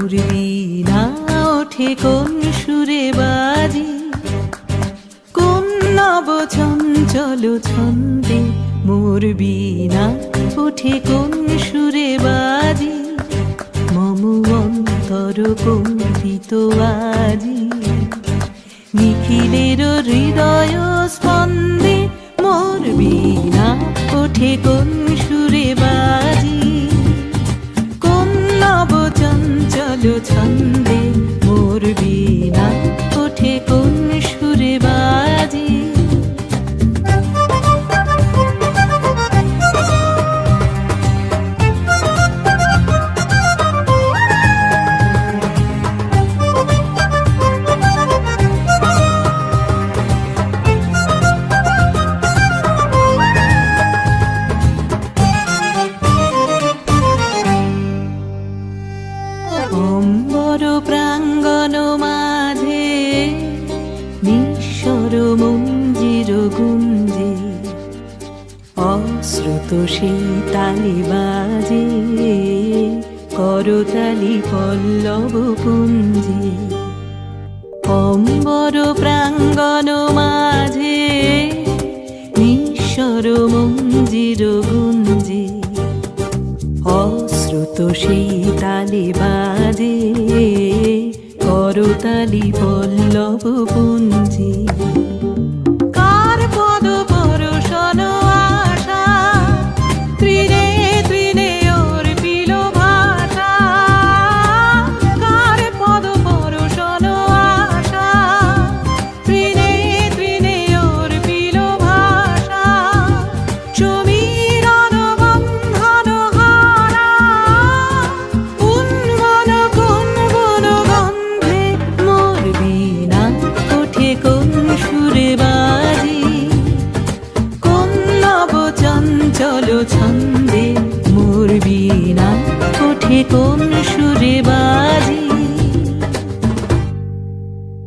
মোর বীণা ওঠে কোন সুরে বাজি, কোন নব চঞ্চল ছন্দে মোর বীণা ওঠে কোন সুরে বাজি, মম অন্তর কম্পিত আজি। নিখিলের হৃদয় স্পন্দে মোর বীণা ওঠে কোন সুরে বাজি, কোন নব চঞ্চল ছন্দে মোর বীণা ওঠে কোন সুরে বাজি। অম্বর প্রাঙ্গণ মাঝে নিঃস্বর মঞ্জির গুঞ্জে, অশ্রুত সেই তালি বাজে করতালি পল্লব কুঞ্জে। অম্বর প্রাঙ্গণ মাঝে নিঃস্বর মঞ্জির গুঞ্জে, অশ্রুত সেই তালে বাজে করতালি পল্লব পুঞ্জে। কার পদ পরশন আশা তৃণে তৃণে অর্পিল ভাষা, কার পদ পরশন আশা তৃণে তৃণে অর্পিল ভাষা। সমীরণ বন্ধন হারা উন্মন কোন গন্ধে মোর বীণা ওঠে কোন সুরে বাজি, কোন নব চঞ্চল ছন্দে মোর বীণা ওঠে কোন সুরে বাজি।